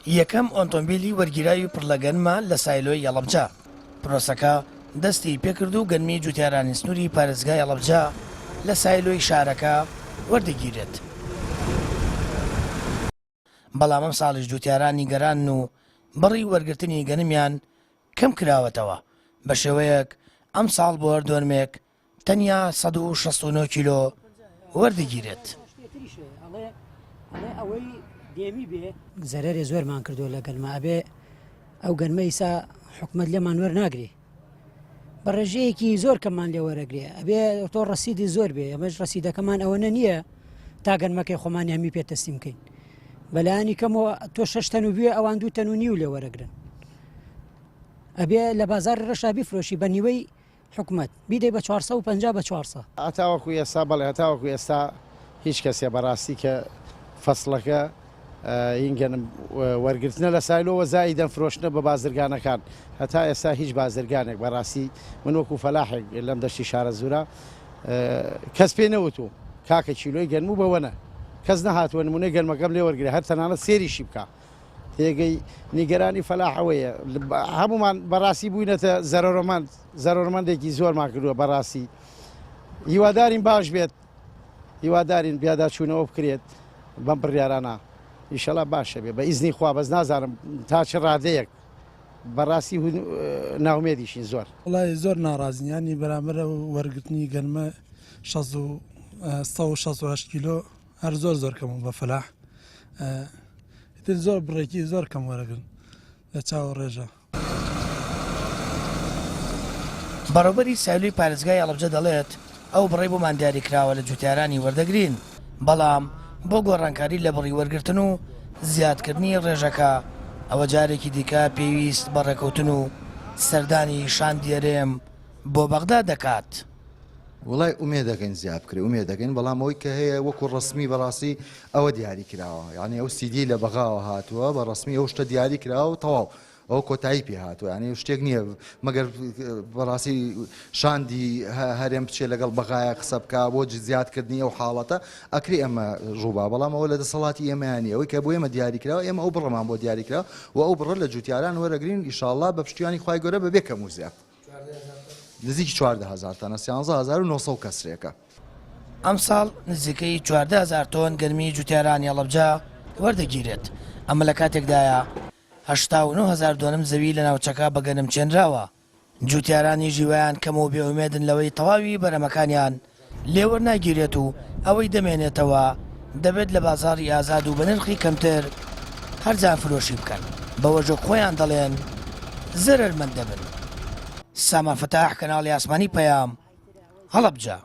یەکەم ئۆتۆمبیلی وەرگیراوی پڕ لە گەنمە لە سایلۆی هەڵەبجە. پرۆسەکە دەستی پێکرد و گەنمی جوتیارانی سنووری پارێزگای هەڵەبجە لە سایلۆی شارەکە وەردەگیرێت. بەڵام ئەم ساڵیش جوتیارانی گەران و بڕی وەرگرتنی گەنمیان کەم کراوەتەوە بە شێوەیەک ئەم ساڵ بۆ هەردۆرمێک تەنیا 169 کیلۆ وەردەگیرێت. زەرەرێ زۆرمان کردو لە گەنمە ئەبێ ئەو گەنمە ئیسا حکومەت لێمان وەرناگرێ بە ڕێژەیەکی زۆر کەمان لێ وەرەگرێ ئەبێ تۆ ڕەسیدی زۆر بێ ئەمەش ڕەسیدەکەمان ئەوەنە نییە تا گەنمەکەی خۆمان هەمی پێتەستیم بکەین بەلایانی کەمەوە تۆ 6 تەن و بێ ئەوان 2 تەن و نیو لێ وەرەگرن ئەبێ لە بازار ڕەشا بیفرۆشی بە نیوەی حکومەت بیدەی بە 450 بە 400 هەتاوەکو ئێستا بەڵێ هەتاوەکو ئێستا هیچ کەسێ بەڕاستی کە فەسڵەکە هینگەنم وەرگرتنە لە سایلۆوە زایی دەمفرۆشتنە بە بازرگانەکان هەتا ئێستا هیچ بازرگانێک بەڕاستی من وەکو فەلاحێک لەم دەشتی شارە زورە کەس پێ نەوتوم کاکە چیلۆی گەنم و بەوەنە کەس نەهاتوە نمونەی گەنمەکەم لێ وەرگێ هەر تەنانەت سێریشی بکە تێگەی نیگەرانی فەلاحەوەیە هەمومان بەڕاستی بووینەتە زەرۆرمەندێکی زۆرمان کردووە بەڕاستی هیوادارین باش بێت هیوادارین بیاداچوونەوە بکرێت بەم بڕیارانە ئیشەڵا باشە بێ بە ئیزنی خوا بەس نازانم تا چ ڕادەیەک بەڕاستی ناومێدیشین زۆر وڵای زۆر ناڕازیانی بەرامبەر وەرگرتنی گەنمە 168 کیلۆ هەر زۆر کەم بە فەلاح زۆر بڕێکی زۆر کەم وەرەگرن لە چاوە ڕێژە. بەڕێوەبەری سایلۆی پارێزگای هەڵەبجە دەڵێت ئەو بڕێ بۆمان دیاریکراوە لە جوتیارانی وەردەگرین بەڵام بۆ گۆڕانکاری لە بڕی وەرگرتن و زیادکردنی ڕێژەکە ئەوە جارێکی دیکە پێویست بە ڕێکەوتن و سەردانی شان دیێرێم بۆ بەغدا دەکات. وڵای ئومێ دەکەین زیاد بکرێ ئومێ دەکەین بەڵام ئەوی کە هەیە وەکو ڕسمی بەڕاستی ئەوە دیاری کراوە یعنی ئەو سیدی لە بەغاوە هاتووە بە ڕسمی ئەو شتە دیاری کراوە و تەواو ئەو کۆتایی پێ هاتووە ینی شتێک نییە مەگەر بەڕاستی شاندی هەرێم بچێت لەگەڵ بەغایە قسە بکە بۆ زیادکردنی ئەو حاڵەتە ئەکری ئەمە ڕووبا بەڵام ئەوە لە دەسەڵاتی ئێمەیانی ئەوەی کە بۆ ئێمە دیاریکراوە ئێمە ئەو بڕەمان بۆ دیاریکرا و ئەو بڕە لە جوتیاران وەرەگرین ئیشاڵڵا بە پشتیوانی خوای گەورە بەبێ کەم و زیاد نزیکی 14000 تەنە 11900 کەسرێکە. ئەم ساڵ نزیکەی 14000 تۆن گەرمی جوتیارانی هەڵەبجە وەردەگیرێت ئەمە لە کاتێکدایە 89,000 دۆنم زەوی لە ناوچەکە بە گەنم چێنراوە. جوتیارانی ژیویان کەم و بێئومێدن لەوەی تەواوی بەرەمەکانیان لێوە ناگیرێت و ئەوەی دەمێنێتەوە دەبێت لە بازاڕی ئازاد و بە نرخی کەمتر هەرجان فرۆشی بکەن بەوەژە خۆیان دەڵێن زەرەرمەند دەبن. سامان فەتاح کەناڵی ئاسمانی پەیام هەڵەبجە.